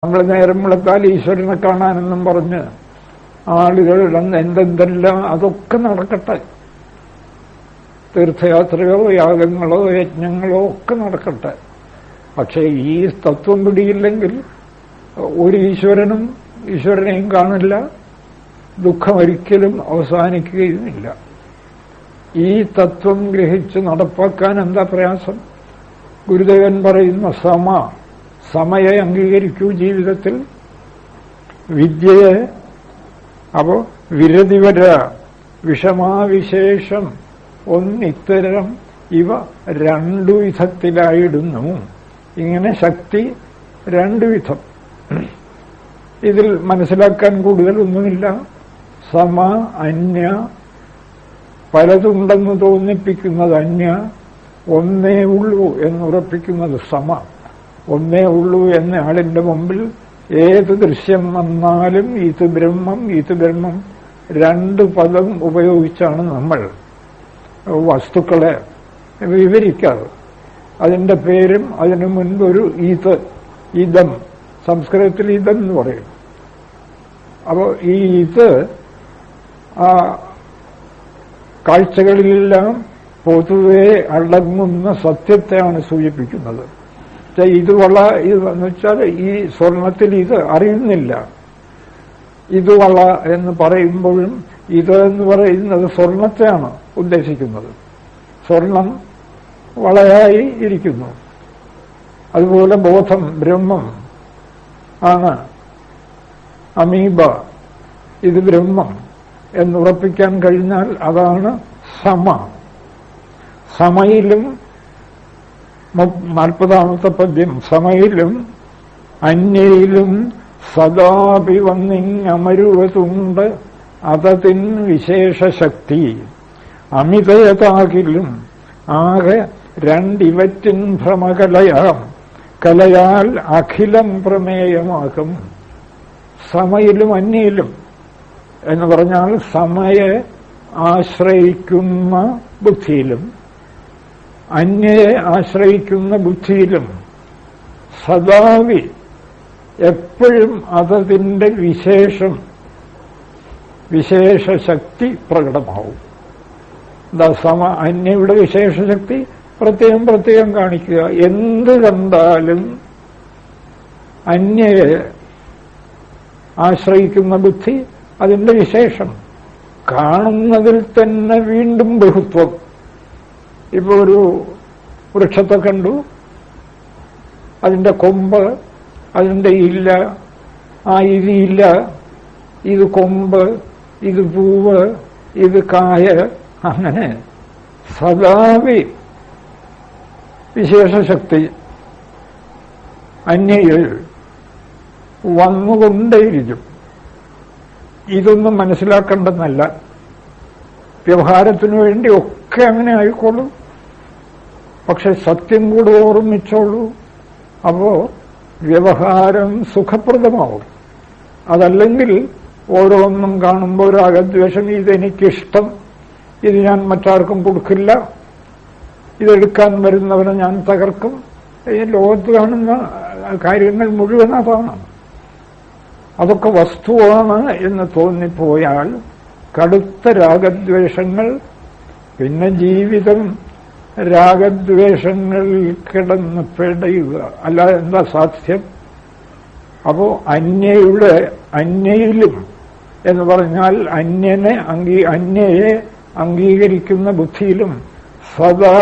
നമ്മൾ നേരം വിളക്കാൽ ഈശ്വരനെ കാണാനെന്നും പറഞ്ഞ് ആളുകൾ എന്തെന്തെല്ലാം അതൊക്കെ നടക്കട്ടെ. തീർത്ഥയാത്രയോ യാഗങ്ങളോ യജ്ഞങ്ങളോ ഒക്കെ നടക്കട്ടെ. പക്ഷെ ഈ തത്വം പിടിയില്ലെങ്കിൽ ഒരു ഈശ്വരനെയും കാണില്ല, ദുഃഖമൊരിക്കലും അവസാനിക്കുകയുമില്ല. ഈ തത്വം ഗ്രഹിച്ച് നടപ്പാക്കാൻ എന്താ പ്രയാസം? ഗുരുദേവൻ പറയുന്ന സമയെ അംഗീകരിക്കൂ ജീവിതത്തിൽ, വിദ്യയെ. അപ്പോ വിരതിവര വിഷമാവിശേഷം ഒന്നിത്തരം ഇവ രണ്ടു വിധത്തിലായിടുന്നു. ഇങ്ങനെ ശക്തി രണ്ടു വിധം. ഇതിൽ മനസ്സിലാക്കാൻ കൂടുതലൊന്നുമില്ല. സമ അന്യ, പലതുണ്ടെന്ന് തോന്നിപ്പിക്കുന്നത് അന്യ, ഒന്നേ ഉള്ളൂ എന്നുറപ്പിക്കുന്നത് സമ. ഒന്നേ ഉള്ളൂ എന്ന ആളിന്റെ മുമ്പിൽ ഏത് ദൃശ്യം വന്നാലും ഇത് ബ്രഹ്മം രണ്ട് പദം ഉപയോഗിച്ചാണ് നമ്മൾ വസ്തുക്കളെ വിവരിക്കാറ്. അതിന്റെ പേരും അതിനു മുൻപൊരു ഇതം, സംസ്കൃതത്തിൽ ഇതം എന്ന് പറയും. അപ്പോ ഈ ആ കാഴ്ചകളിലെല്ലാം പൊതുവെ അടങ്ങുന്ന സത്യത്തെയാണ് സൂചിപ്പിക്കുന്നത്. ഇതെന്ന് വെച്ചാൽ ഈ സ്വർണത്തിൽ ഇത് അറിയുന്നില്ല. ഇത് വള എന്ന് പറയുമ്പോഴും ഇത് എന്ന് പറയുന്നത് സ്വർണത്തെയാണ് ഉദ്ദേശിക്കുന്നത്. സ്വർണം വളയായി ഇരിക്കുന്നു. അതുപോലെ ബോധം ബ്രഹ്മം ആണ്. അമീബ ഇത് ബ്രഹ്മം എന്നുറപ്പിക്കാൻ കഴിഞ്ഞാൽ അതാണ് സമയിലും 40ാമത്തെ പദ്യം, സമയിലും അന്യയിലും സദാപി വന്നിങ്ങമരുവതുണ്ട് അതതിൻ വിശേഷശക്തി. അമിതയതാകിലും ആകെ രണ്ടിവറ്റിൻ കലയാൽ അഖിലം പ്രമേയമാകും. സമയിലും അന്യയിലും എന്ന് പറഞ്ഞാൽ സമയെ ആശ്രയിക്കുന്ന ബുദ്ധിയിലും അന്യയെ ആശ്രയിക്കുന്ന ബുദ്ധിയിലും സദാവി എപ്പോഴും അതതിന്റെ വിശേഷശക്തി പ്രകടമാവും. അന്യയുടെ വിശേഷശക്തി പ്രത്യേകം കാണിക്കുക. എന്ത് കണ്ടാലും അന്യയെ ആശ്രയിക്കുന്ന ബുദ്ധി അതിന്റെ വിശേഷം. കാണുന്നതിൽ തന്നെ വീണ്ടും ബഹുത്വം. ഇപ്പൊ ഒരു വൃക്ഷത്തെ കണ്ടു, അതിന്റെ കൊമ്പ്, അതിന്റെ ഇല, ഇതില്ല, ഇത് കൊമ്പ്, ഇത് പൂവ്, ഇത് കായ, അങ്ങനെ സദാവി വിശേഷശക്തി അന്യയിൽ വന്നുകൊണ്ടേയിരിക്കും. ഇതൊന്നും മനസ്സിലാക്കേണ്ടെന്നല്ല, വ്യവഹാരത്തിനു വേണ്ടി ഒക്കെ അങ്ങനെ ആയിക്കോളൂ. പക്ഷെ സത്യം കൂടെ ഓർമ്മിച്ചോളൂ. അപ്പോ വ്യവഹാരം സുഖപ്രദമാവും. അതല്ലെങ്കിൽ ഓരോന്നും കാണുമ്പോൾ രാഗദ്വേഷം, ഇതെനിക്കിഷ്ടം, ഇത് ഞാൻ മറ്റാർക്കും കൊടുക്കില്ല, ഇതെടുക്കാൻ വരുന്നവനെ ഞാൻ തകർക്കും. ഈ ലോകത്ത് കാണുന്ന കാര്യങ്ങൾ മുഴുവൻ അതാണ്. അതൊക്കെ വസ്തുവാണ് എന്ന് തോന്നിപ്പോയാൽ കടുത്ത രാഗദ്വേഷങ്ങൾ, പിന്നെ ജീവിതം രാഗദ്വേഷങ്ങളിൽ കിടന്ന് പെടയുക, അല്ലാതെ എന്താ സാധ്യം? അപ്പോ അന്യയിലും എന്ന് പറഞ്ഞാൽ അന്യയെ അംഗീകരിക്കുന്ന ബുദ്ധിയിലും സദാ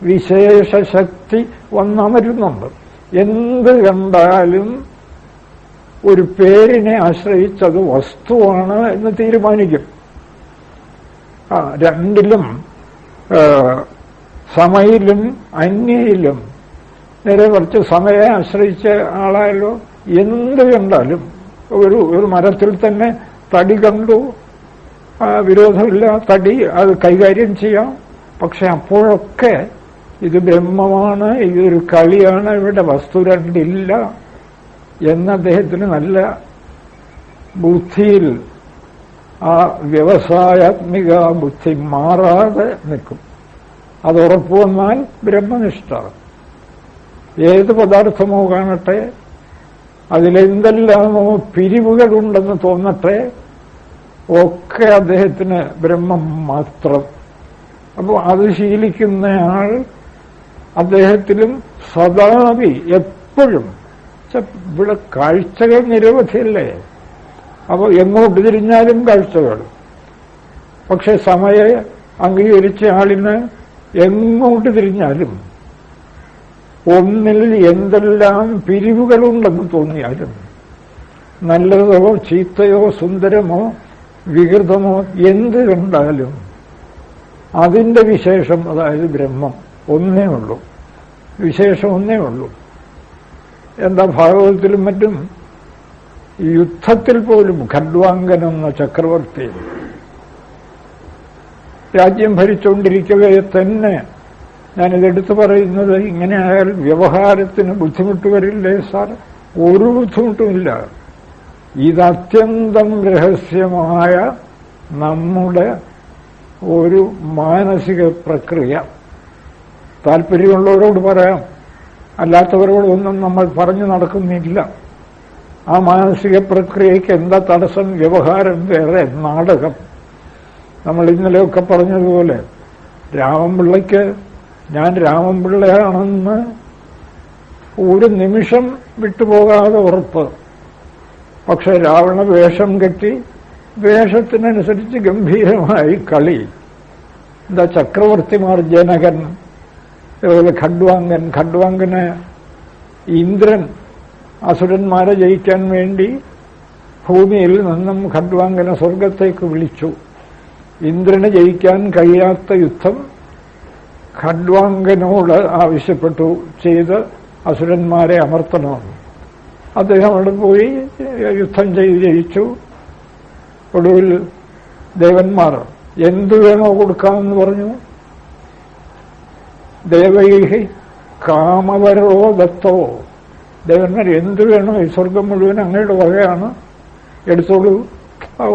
വിശേഷശക്തി വന്നമരുന്നുണ്ട്. എന്ത് കണ്ടാലും ഒരു പേരിനെ ആശ്രയിച്ചത് വസ്തുവാണ് എന്ന് തീരുമാനിക്കും. രണ്ടിലും, സമയിലും അന്യയിലും. നേരെ കുറച്ച് സമയെ ആശ്രയിച്ച ആളായാലോ എന്ത് കണ്ടാലും, ഒരു മരത്തിൽ തന്നെ തടി കണ്ടു, വിരോധമില്ല, തടി അത് കൈകാര്യം ചെയ്യാം. പക്ഷെ അപ്പോഴൊക്കെ ഇത് ബ്രഹ്മമാണ്, ഇതൊരു കളിയാണ്, ഇവിടെ വസ്തു രണ്ടില്ല എന്ന് അദ്ദേഹത്തിന് നല്ല ബുദ്ധിയിൽ ആ വ്യവസായാത്മിക ബുദ്ധി മാറാതെ നിൽക്കും. അത് ഉറപ്പുവന്നാൽ ബ്രഹ്മനിഷ്ഠ. ഏത് പദാർത്ഥമോ കാണട്ടെ, അതിലെന്തെല്ലാമോ പിരിവുകളുണ്ടെന്ന് തോന്നട്ടെ, ഒക്കെ അദ്ദേഹത്തിന് ബ്രഹ്മം മാത്രം. അപ്പോൾ അത് ശീലിക്കുന്നയാൾ അദ്ദേഹത്തിലും സദാവി എപ്പോഴും, ഇവിടെ കാഴ്ചകൾ നിരവധിയല്ലേ, അപ്പോൾ എങ്ങോട്ട് തിരിഞ്ഞാലും കാഴ്ചകൾ. പക്ഷെ സമയം അംഗീകരിച്ച ആളിന് എങ്ങോട്ട് തിരിഞ്ഞാലും ഒന്നിൽ എന്തെല്ലാം പിരിവുകളുണ്ടെന്ന് തോന്നിയാലും, നല്ലതോ ചീത്തയോ സുന്ദരമോ വികൃതമോ എന്ത് കണ്ടാലും അതിന്റെ വിശേഷം, അതായത് ബ്രഹ്മം ഒന്നേ ഉള്ളൂ, വിശേഷം ഒന്നേ ഉള്ളൂ. എന്താ ഭാഗവതത്തിലും മറ്റും യുദ്ധത്തിൽ പോലും ഖഡ്വാങ്കൻ എന്ന ചക്രവർത്തി രാജ്യം ഭരിച്ചുകൊണ്ടിരിക്കവേ തന്നെ, ഞാനിതെടുത്തു പറയുന്നത്, ഇങ്ങനെയായാൽ വ്യവഹാരത്തിന് ബുദ്ധിമുട്ട് വരില്ലേ സാർ? ഒരു ബുദ്ധിമുട്ടുമില്ല. ഇത് അത്യന്തം രഹസ്യമായ നമ്മുടെ ഒരു മാനസിക പ്രക്രിയ. താല്പര്യമുള്ളവരോട് പറയാം, അല്ലാത്തവരോടൊന്നും നമ്മൾ പറഞ്ഞു നടക്കുന്നില്ല. ആ മാനസിക പ്രക്രിയയ്ക്ക് എന്താ തടസ്സം? വ്യവഹാരം വേറെ, നാടകം. നമ്മൾ ഇന്നലെയൊക്കെ പറഞ്ഞതുപോലെ രാമൻപിള്ളയ്ക്ക് ഞാൻ രാമൻപിള്ളയാണെന്ന് ഒരു നിമിഷം വിട്ടുപോകാതെ ഉറപ്പ്. പക്ഷെ രാവണ വേഷം കെട്ടി വേഷത്തിനനുസരിച്ച് ഗംഭീരമായി കളി. എന്താ ചക്രവർത്തിമാർ, ജനകൻ, അതുപോലെ ഖഡ്വാങ്കന് ഇന്ദ്രൻ അസുരന്മാരെ ജയിക്കാൻ വേണ്ടി ഭൂമിയിൽ നിന്നും ഖഡ്വാങ്കനെ സ്വർഗത്തേക്ക് വിളിച്ചു. ഇന്ദ്രന് ജയിക്കാൻ കഴിയാത്ത യുദ്ധം ഖഡ്വാങ്കനോട് ആവശ്യപ്പെട്ടു ചെയ്ത് അസുരന്മാരെ അമർത്തണമെന്ന്. അദ്ദേഹം അവിടെ പോയി യുദ്ധം ചെയ്ത് ജയിച്ചു. ഒടുവിൽ ദേവന്മാർ എന്തു വേണോ കൊടുക്കാമെന്ന് പറഞ്ഞു. ദേവൈഹി കാമവരോ ദത്തോ, ദേവന്മാർ എന്തു വേണോ, ഈ സ്വർഗം മുഴുവൻ അങ്ങയുടെ വകയാണ്, എടുത്തോളൂ,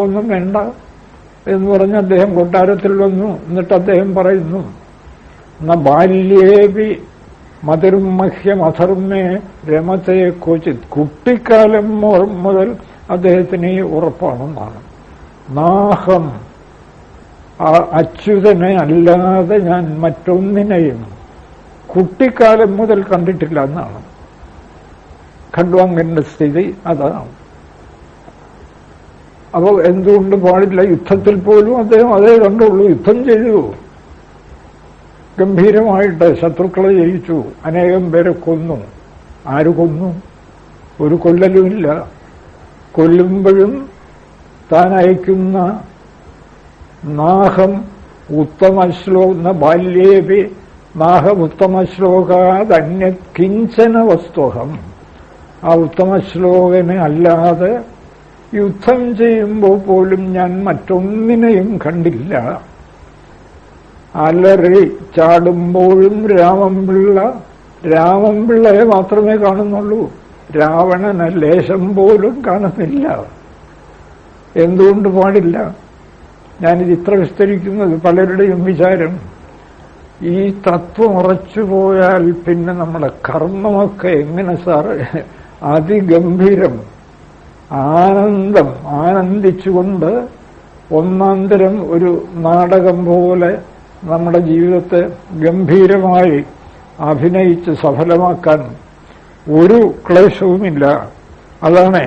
ഒന്നും വേണ്ട എന്ന് പറഞ്ഞ് അദ്ദേഹം കൊട്ടാരത്തിൽ വന്നു. എന്നിട്ട് അദ്ദേഹം പറയുന്നു, ന ബാല്യേപി മധുർമഹ്യം അധർമ്മേ രമത്തെ ക്വചിത്. കുട്ടിക്കാലം മുതൽ അദ്ദേഹത്തിന് ഈ ഉറപ്പാണെന്നാണ്. നാഹം, അച്യുതനെ അല്ലാതെ ഞാൻ മറ്റൊന്നിനെയും കുട്ടിക്കാലം മുതൽ കണ്ടിട്ടില്ല എന്നാണ്. ഖഡ്വാങ്കന്റെ സ്ഥിതി അതാണ്. അപ്പോൾ എന്തുകൊണ്ട് പാടില്ല? യുദ്ധത്തിൽ പോലും അദ്ദേഹം അതേ കണ്ടുള്ളൂ. യുദ്ധം ചെയ്തു, ഗംഭീരമായിട്ട് ശത്രുക്കളെ ജയിച്ചു, അനേകം പേരെ കൊന്നു. ആര് കൊന്നു? ഒരു കൊല്ലലുമില്ല. കൊല്ലുമ്പോഴും താൻ അയക്കുന്ന നാഹം ഉത്തമശ്ലോക ബാല്യേപി നാഹ ഉത്തമശ്ലോകാദന്യ കിഞ്ചന വസ്തുഹം. ആ ഉത്തമശ്ലോകനെ അല്ലാതെ യുദ്ധം ചെയ്യുമ്പോൾ പോലും ഞാൻ മറ്റൊന്നിനെയും കണ്ടില്ല. അലറി ചാടുമ്പോഴും രാമൻപിള്ളയെ മാത്രമേ കാണുന്നുള്ളൂ. രാവണനെ ലേശം പോലും കാണുന്നില്ല. എന്തുകൊണ്ട് പാടില്ല? ഞാനിത് ഇത്ര വിസ്തരിക്കുന്നത് പലരുടെയും വിചാരം, ഈ തത്വം ഉറച്ചുപോയാൽ പിന്നെ നമ്മുടെ കർമ്മമൊക്കെ എങ്ങനെ സാർ? അതിഗംഭീരം, ആനന്ദിച്ചുകൊണ്ട് ഒന്നാന്തരം ഒരു നാടകം പോലെ നമ്മുടെ ജീവിതത്തെ ഗംഭീരമായി അഭിനയിച്ച് സഫലമാക്കാൻ ഒരു ക്ലേശവുമില്ല. അതാണ്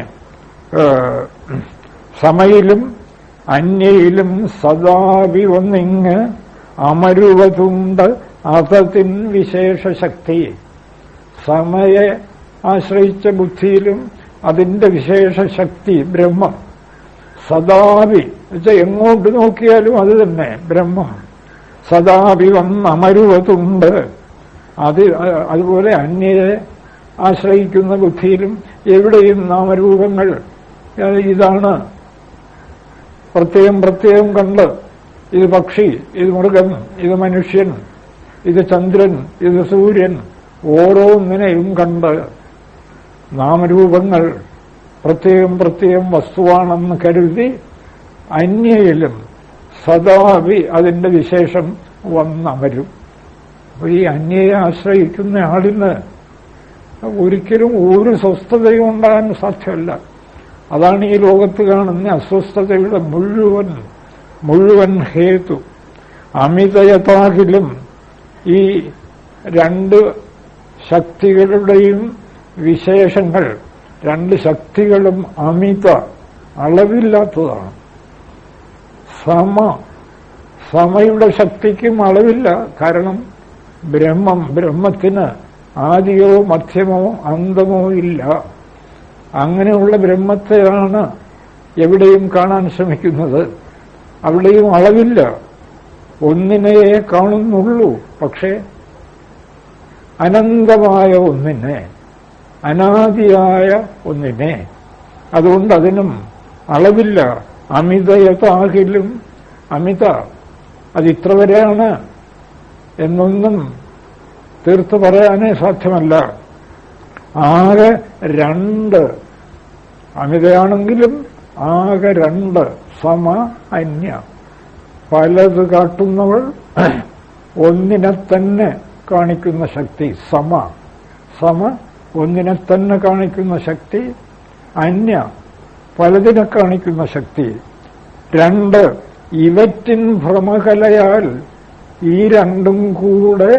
സമയിലും അന്യയിലും സദാവി ഒന്നിങ്ങ് അമരുവതുണ്ട് അതതിൻ വിശേഷശക്തി. സമയെ ആശ്രയിച്ച ബുദ്ധിയിലും അതിന്റെ വിശേഷശക്തി ബ്രഹ്മം. സദാവി വെച്ചാൽ എങ്ങോട്ട് നോക്കിയാലും അത് തന്നെ ബ്രഹ്മം. സദാവി അമരുവതുണ്ട്. അതുപോലെ അന്യയെ ആശ്രയിക്കുന്ന ബുദ്ധിയിലും എവിടെയും നാമരൂപങ്ങൾ ഇതാണ് പ്രത്യേകം കണ്ട്, ഇത് പക്ഷി, ഇത് മൃഗം, ഇത് മനുഷ്യൻ, ഇത് ചന്ദ്രൻ, ഇത് സൂര്യൻ, ഓരോന്നിനെയും കണ്ട് നാമരൂപങ്ങൾ പ്രത്യേകം വസ്തുവാണെന്ന് കരുതി അന്യയിലും സദാവി അതിന്റെ വിശേഷം വന്നമരും. അപ്പൊ ഈ അന്യയെ ആശ്രയിക്കുന്ന ആളിന് ഒരിക്കലും ഒരു സ്വസ്ഥതയും ഉണ്ടാകാൻ സാധ്യമല്ല. അതാണ് ഈ ലോകത്ത് കാണുന്ന അസ്വസ്ഥതയുടെ മുഴുവൻ ഹേതു. അമിതയഥാകിലും ഈ രണ്ട് ശക്തികളുടെയും വിശേഷങ്ങൾ, രണ്ട് ശക്തികളും അളവില്ലാത്തതാണ്. സമയുടെ ശക്തിക്കും അളവില്ല. കാരണം ബ്രഹ്മത്തിന് ആദിയോ മധ്യമോ അന്തമോ ഇല്ല. അങ്ങനെയുള്ള ബ്രഹ്മത്തെയാണ് എവിടെയും കാണാൻ ശ്രമിക്കുന്നത്. അവിടെയും അളവില്ല. ഒന്നിനെയേ കാണുന്നുള്ളൂ. പക്ഷേ അനന്തമായ ഒന്നിനെ, അനാദിയായ ഒന്നിനെ, അതുകൊണ്ട് അതിനും അളവില്ല. അമിതയതാകിലും അമിത, അതിത്ര വരെയാണ് എന്നൊന്നും തീർത്തു പറയാനേ സാധ്യമല്ല. ആകെ രണ്ട്, അമിതയാണെങ്കിലും ആകെ രണ്ട്, സമ അന്യ. പലത് കാട്ടുന്നവൾ ഒന്നിനെ തന്നെ കാണിക്കുന്ന ശക്തി സമ ഒന്നിനെ തന്നെ കാണിക്കുന്ന ശക്തി, അന്യ പലതിനെ കാണിക്കുന്ന ശക്തി. രണ്ട്, ഇവറ്റിൻ ഭ്രമകലയാൽ ഈ രണ്ടും കൂടെ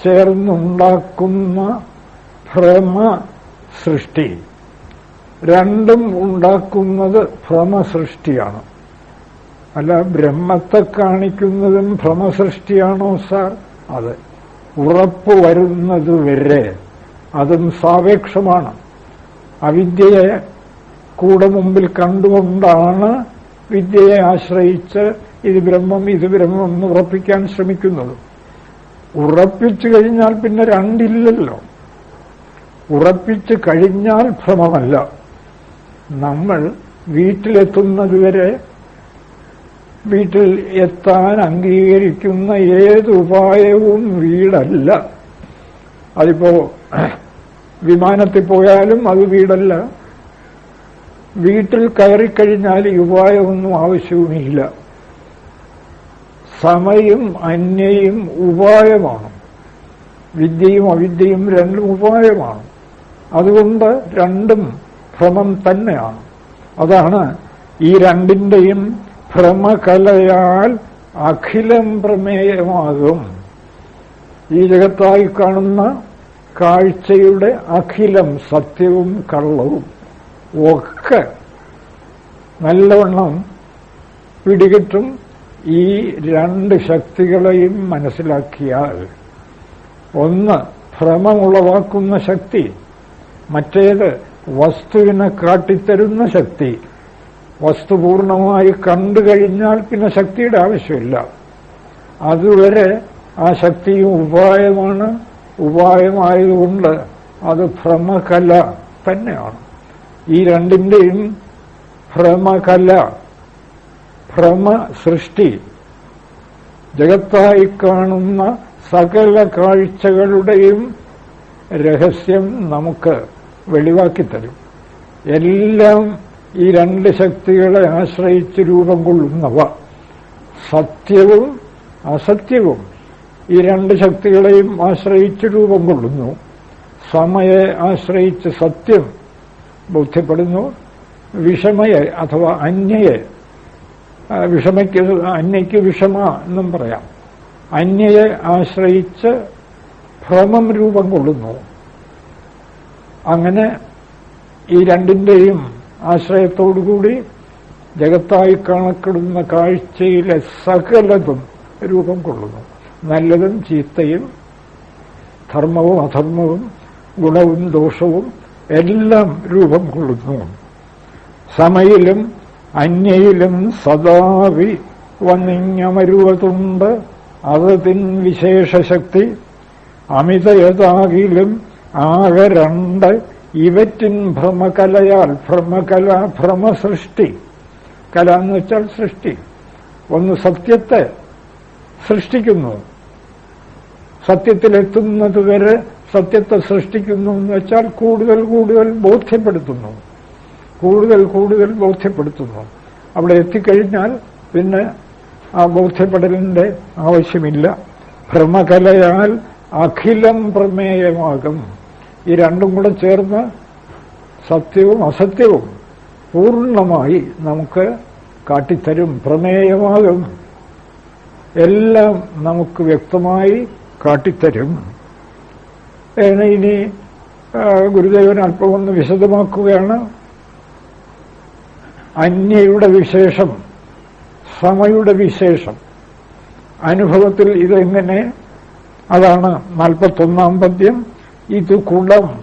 ചേർന്നുണ്ടാക്കുന്ന ഭ്രമ സൃഷ്ടി. രണ്ടും ഉണ്ടാക്കുന്നത് ഭ്രമസൃഷ്ടിയാണ്. അല്ല, ബ്രഹ്മത്തെ കാണിക്കുന്നതും ഭ്രമസൃഷ്ടിയാണോ സാർ? അത് ഉറപ്പ് വരുന്നത് വരെ അതും സാപേക്ഷമാണ്. അവിദ്യയെ കൂടെ മുമ്പിൽ കണ്ടുകൊണ്ടാണ് വിദ്യയെ ആശ്രയിച്ച് ഇത് ബ്രഹ്മം എന്ന് ഉറപ്പിക്കാൻ ശ്രമിക്കുന്നത്. ഉറപ്പിച്ചു കഴിഞ്ഞാൽ പിന്നെ രണ്ടില്ലല്ലോ. ഉറപ്പിച്ചു കഴിഞ്ഞാൽ ഭ്രമമല്ല. നമ്മൾ വീട്ടിലെത്തുന്നതുവരെ വീട്ടിൽ എത്താൻ അംഗീകരിക്കുന്ന ഏത് ഉപായവും വീടല്ല. അതിപ്പോ വിമാനത്തിൽ പോയാലും അത് വീടല്ല. വീട്ടിൽ കയറിക്കഴിഞ്ഞാൽ ഈ ഉപായമൊന്നും ആവശ്യവുമില്ല. സമയും അന്യയും ഉപായമാണ്. വിദ്യയും അവിദ്യയും രണ്ടും ഉപായമാണ്. അതുകൊണ്ട് രണ്ടും ഭ്രമം തന്നെയാണ്. അതാണ് ഈ രണ്ടിന്റെയും ഭ്രമകലയാൽ അഖിലം പ്രമേയമാകും. ഈ ജഗത്തായി കാണുന്ന കാഴ്ചയുടെ അഖിലം, സത്യവും കള്ളവും ഒക്കെ നല്ലവണ്ണം പിടികിട്ടും ഈ രണ്ട് ശക്തികളെയും മനസ്സിലാക്കിയാൽ. ഒന്ന് ഭ്രമമുളവാക്കുന്ന ശക്തി, മറ്റേത് വസ്തുവിനെ കാട്ടിത്തരുന്ന ശക്തി. വസ്തു പൂർണ്ണമായി കണ്ടു കഴിഞ്ഞാൽ പിന്നെ ശക്തിയുടെ ആവശ്യമില്ല. അതുവരെ ആ ശക്തിയും ഉപായമാണ്. ഉപായമായതുകൊണ്ട് അത് ഭ്രമകല തന്നെയാണ്. ഈ രണ്ടിന്റെയും ഭ്രമകല, ഭ്രമ സൃഷ്ടി, ജഗത്തായി കാണുന്ന സകല കാഴ്ചകളുടെയും രഹസ്യം നമുക്ക് വെളിവാക്കിത്തരും. എല്ലാം ഈ രണ്ട് ശക്തികളെ ആശ്രയിച്ച് രൂപം കൊള്ളുന്നവ. സത്യവും അസത്യവും ഈ രണ്ട് ശക്തികളെയും ആശ്രയിച്ച് രൂപം കൊള്ളുന്നു. സമയെ ആശ്രയിച്ച് സത്യം ബോധ്യപ്പെടുന്നു. വിഷമയെ അഥവാ അന്യയെ, അന്യയ്ക്ക് വിഷമ എന്നും പറയാം, അന്യയെ ആശ്രയിച്ച് ഭ്രമം രൂപം കൊള്ളുന്നു. അങ്ങനെ ഈ രണ്ടിന്റെയും ആശ്രയത്തോടുകൂടി ജഗത്തായി കാണപ്പെടുന്ന കാഴ്ചയിലെ സകലതും രൂപം കൊള്ളുന്നു. നല്ലതും ചീത്തയും, ധർമ്മവും അധർമ്മവും, ഗുണവും ദോഷവും എല്ലാം രൂപം കൊള്ളുന്നു. സമയിലും അന്യയിലും സദാവി വന്നിങ്ങമരുവതുണ്ട് അതിൻ വിശേഷശക്തി. അമിതയതാകിലും ആകെ രണ്ട് ഇവറ്റിൻ ഭ്രമകലയാൽ. ഭ്രമകല, ഭ്രമസൃഷ്ടി. കല എന്ന് വെച്ചാൽ സൃഷ്ടി. ഒന്ന് സത്യത്തെ സൃഷ്ടിക്കുന്നു, സത്യത്തിലെത്തുന്നതുവരെ സത്യത്തെ സൃഷ്ടിക്കുന്നു എന്ന് വെച്ചാൽ കൂടുതൽ കൂടുതൽ ബോധ്യപ്പെടുത്തുന്നു, കൂടുതൽ കൂടുതൽ ബോധ്യപ്പെടുത്തുന്നു. അവിടെ എത്തിക്കഴിഞ്ഞാൽ പിന്നെ ആ ബോധ്യപ്പെടലിന്റെ ആവശ്യമില്ല. ഭ്രമകലയാൽ അഖിലം പ്രമേയമാകും. ഈ രണ്ടും കൂടെ ചേർന്ന് സത്യവും അസത്യവും പൂർണ്ണമായി നമുക്ക് കാട്ടിത്തരും, പ്രമേയമാകും, എല്ലാം നമുക്ക് വ്യക്തമായി കാട്ടിത്തരും. ഇനി ഗുരുദേവൻ അല്പം ഒന്ന് വിശദമാക്കുകയാണ്. അന്യയുടെ വിശേഷം, സമയുടെ വിശേഷം, അനുഭവത്തിൽ ഇതെങ്ങനെ? അതാണ് 41-ാം പദ്യം. ഇത് കുളം.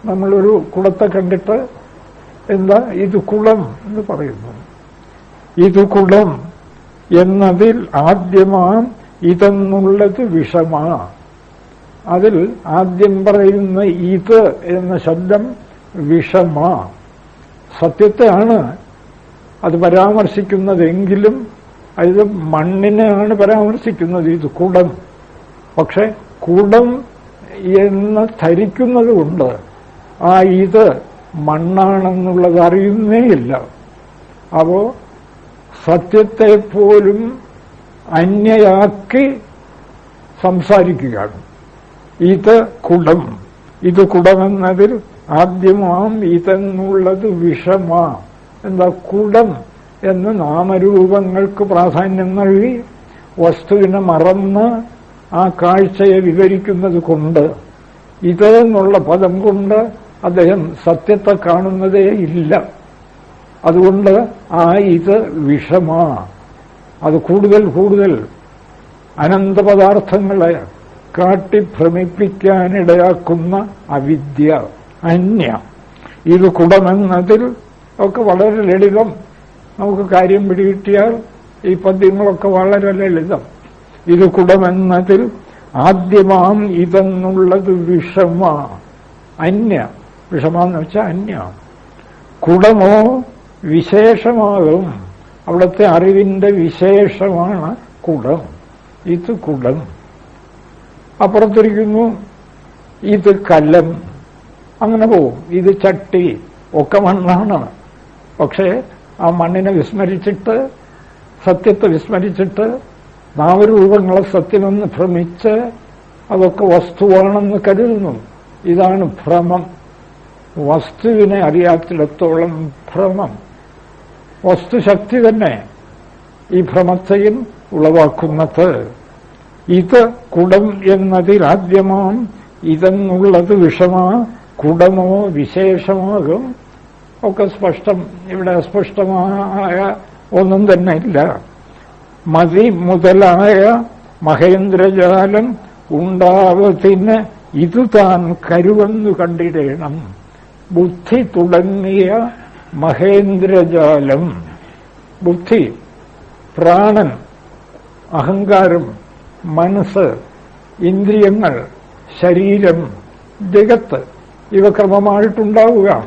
നമ്മളൊരു കുളത്തെ കണ്ടിട്ട് എന്താ ഇത് കുളം എന്ന് പറയുന്നു. ഇത് കുളം എന്നതിൽ ആദ്യമാം ഇതെന്നുള്ളത് വിഷമാ. അതിൽ ആദ്യം പറയുന്ന ഇത് എന്ന ശബ്ദം വിഷമാ. സത്യത്തെയാണ് അത് പരാമർശിക്കുന്നതെങ്കിലും അത് മണ്ണിനെയാണ് പരാമർശിക്കുന്നത്. ഇത് കുടം. പക്ഷെ കുടം എന്ന് ധരിക്കുന്നത് കൊണ്ട് ആ ഇത് മണ്ണാണെന്നുള്ളത് അറിയുന്നേയില്ല. അപ്പോ സത്യത്തെ പോലും അന്യയാക്കി സംസാരിക്കുകയാണ്. ഇത് കുടം. ഇത് കുടമെന്നതിൽ ആദ്യമാം ഇതെന്നുള്ളത് വിഷമാ. എന്താ? കുടം എന്ന് നാമരൂപങ്ങൾക്ക് പ്രാധാന്യം നൽകി വസ്തുവിനെ മറന്ന് ആ കാഴ്ചയെ വിവരിക്കുന്നത് കൊണ്ട് ഇത് എന്നുള്ള പദം കൊണ്ട് അദ്ദേഹം സത്യത്തെ കാണുന്നതേ ഇല്ല. അതുകൊണ്ട് ആ ഇത് വിഷമാ. അത് കൂടുതൽ കൂടുതൽ അനന്തപദാർത്ഥങ്ങളെ കാട്ടിഭ്രമിപ്പിക്കാനിടയാക്കുന്ന അവിദ്യ, അന്യ. ഇത് കുടമെന്നതിൽ ഒക്കെ വളരെ ലളിതം. നമുക്ക് കാര്യം പിടികിട്ടിയാൽ ഈ പദ്യങ്ങളൊക്കെ വളരെ ലളിതം. ഇത് കുടമെന്നതിൽ ആദ്യമാം ഇതെന്നുള്ളത് വിഷമ. അന്യ. വിഷമെന്ന് വെച്ചാൽ അന്യ. കുടമോ വിശേഷമാകും. അവിടുത്തെ അറിവിന്റെ വിശേഷമാണ് കുടം. ഇത് കുടം. അപ്പുറത്തിരിക്കുന്നു ഇത് കലം. അങ്ങനെ പോവും. ഇത് ചട്ടി. ഒക്കെ മണ്ണാണ്. പക്ഷേ ആ മണ്ണിനെ വിസ്മരിച്ചിട്ട്, സത്യത്തെ വിസ്മരിച്ചിട്ട്, നാമരൂപങ്ങളെ സത്യമെന്ന് ഭ്രമിച്ച് അതൊക്കെ വസ്തുവാണെന്ന് കരുതുന്നു. ഇതാണ് ഭ്രമം. വസ്തുവിനെ അറിയാത്തിടത്തോളം ഭ്രമം. വസ്തുശക്തി തന്നെ ഈ ഭ്രമത്തെയും ഉളവാക്കുന്നത്. ഇത് കുടം എന്നതിൽ ആദ്യമാം ഇതെന്നുള്ളത് വിഷമാ. കുടമോ വിശേഷമാകും. ഒക്കെ സ്പഷ്ടം. ഇവിടെ അസ്പഷ്ടമായ ഒന്നും തന്നെ ഇല്ല. മതി മുതലായ മഹേന്ദ്രജാലം ഉണ്ടാവത്തിന് ഇത് താൻ കരുവെന്നു കണ്ടിടേണം. ബുദ്ധി തുടങ്ങിയ മഹേന്ദ്രജാലം. ബുദ്ധി, പ്രാണൻ, അഹങ്കാരം, മനസ്സ്, ഇന്ദ്രിയങ്ങൾ, ശരീരം, ജഗത്ത്, ഇവ ക്രമമായിട്ടുണ്ടാവുക.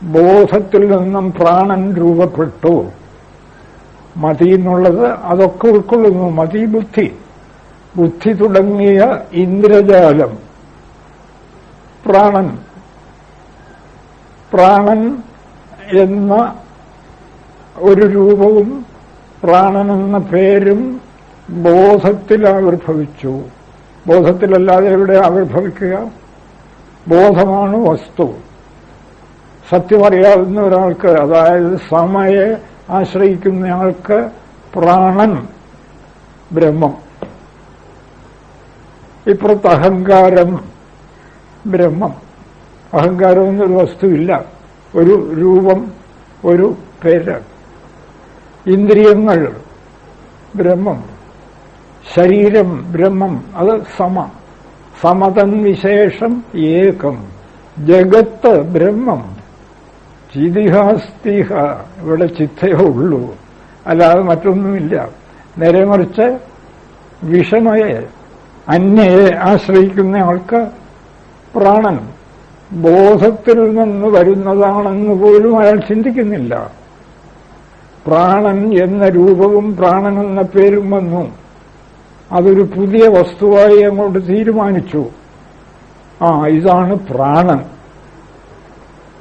ബോധത്തിൽ നിന്നും പ്രാണൻ രൂപപ്പെട്ടു. മതി എന്നുള്ളത് അതൊക്കെ ഉൾക്കൊള്ളുന്നു. മതി ബുദ്ധി. ബുദ്ധി തുടങ്ങിയ ഇന്ദ്രജാലം. പ്രാണൻ. പ്രാണൻ എന്ന ഒരു രൂപവും പ്രാണൻ എന്ന പേരും ബോധത്തിൽ ആവിർഭവിച്ചു. ബോധത്തിലല്ലാതെ എവിടെ ആവിർഭവിക്കുക? ബോധമാണ് വസ്തു. സത്യമറിയാവുന്ന ഒരാൾക്ക്, അതായത് സമയെ ആശ്രയിക്കുന്നയാൾക്ക് പ്രാണൻ ബ്രഹ്മം. ഇപ്പുറത്ത് അഹങ്കാരം ബ്രഹ്മം. അഹങ്കാരം എന്നൊരു വസ്തുവില്ല. ഒരു രൂപം, ഒരു പേര്. ഇന്ദ്രിയങ്ങൾ ബ്രഹ്മം. ശരീരം ബ്രഹ്മം. അത് സമ. സമതൻ വിശേഷം ഏകം. ജഗത്ത് ബ്രഹ്മം. ചിതിഹാസ്തിഹ. ഇവിടെ ചിത്തയേ ഉള്ളൂ, അല്ലാതെ മറ്റൊന്നുമില്ല. നേരെ മറിച്ച് വിഷമയെ, അന്യയെ ആശ്രയിക്കുന്ന ആൾക്ക് പ്രാണൻ ബോധത്തിൽ നിന്ന് വരുന്നതാണെന്ന് പോലും അയാൾ ചിന്തിക്കുന്നില്ല. പ്രാണൻ എന്ന രൂപവും പ്രാണൻ എന്ന പേരും വന്നു. അതൊരു പുതിയ വസ്തുവായി അങ്ങോട്ട് തീരുമാനിച്ചു. ഇതാണ് പ്രാണൻ.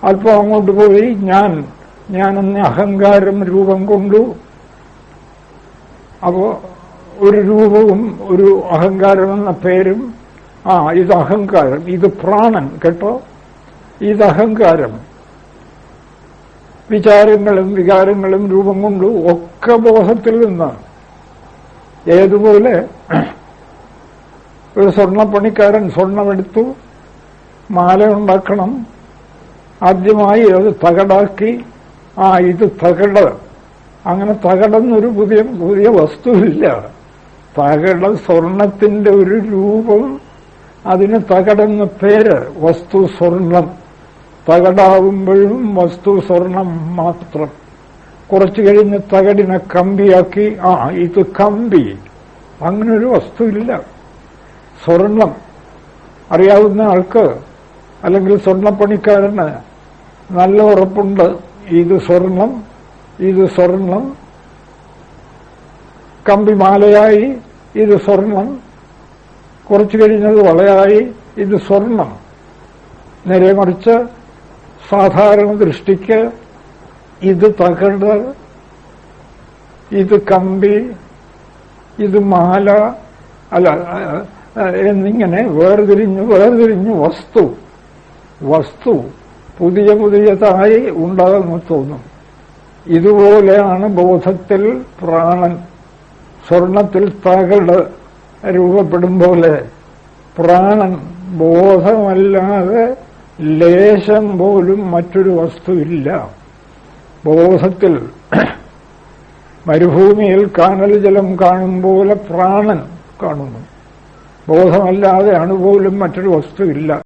അല്പം അങ്ങോട്ട് പോയി ഞാനെന്ന അഹങ്കാരം രൂപം കൊണ്ടു. അപ്പോ ഒരു രൂപവും ഒരു അഹങ്കാരം എന്ന പേരും ഇത് അഹങ്കാരം, ഇത് പ്രാണൻ. കേട്ടോ, ഇത് അഹങ്കാരം. വിചാരങ്ങളും വികാരങ്ങളും രൂപം കൊണ്ടും ഒക്കെ ബോധത്തിൽ നിന്നാണ്. ഏതുപോലെ ഒരു സ്വർണ്ണപ്പണിക്കാരൻ സ്വർണമെടുത്തു, മാല ഉണ്ടാക്കണം. ആദ്യമായി അത് തകടാക്കി. ഇത് തകട്. അങ്ങനെ തകടെന്നൊരു പുതിയ വസ്തുവില്ല. തകട് സ്വർണത്തിന്റെ ഒരു രൂപം, അതിന് തകടെന്ന പേര്. വസ്തു സ്വർണം. തകടാവുമ്പോഴും വസ്തു സ്വർണം മാത്രം. കുറച്ചു കഴിഞ്ഞ് തകടിനെ കമ്പിയാക്കി. ഇത് കമ്പി. അങ്ങനൊരു വസ്തുവില്ല. സ്വർണം അറിയാവുന്ന ആൾക്ക്, അല്ലെങ്കിൽ സ്വർണ്ണപ്പണിക്കാരന് നല്ല ഉറപ്പുണ്ട്. ഇത് സ്വർണം, ഇത് സ്വർണം. കമ്പിമാലയായി, ഇത് സ്വർണം. കുറച്ചു കഴിഞ്ഞത് വളയായി, ഇത് സ്വർണം. നേരെ മറിച്ച് സാധാരണ ദൃഷ്ടിക്ക് ഇത് തകട്, ഇത് കമ്പി, ഇത് മാല, എന്നിങ്ങനെ വേർതിരിഞ്ഞ് വസ്തു പുതിയതായി ഉണ്ടാകുന്നു തോന്നും. ഇതുപോലെയാണ് ബോധത്തിൽ പ്രാണൻ. സ്വർണത്തിൽ തകട് രൂപപ്പെടും പോലെ പ്രാണൻ ബോധമല്ലാതെ ലേശം പോലും മറ്റൊരു വസ്തുവില്ല. ബോധത്തിൽ മരുഭൂമിയിൽ കാനൽ ജലം കാണും പോലെ പ്രാണൻ കാണുന്നു. ബോധമല്ലാതെ അണുപോലും മറ്റൊരു വസ്തുവില്ല.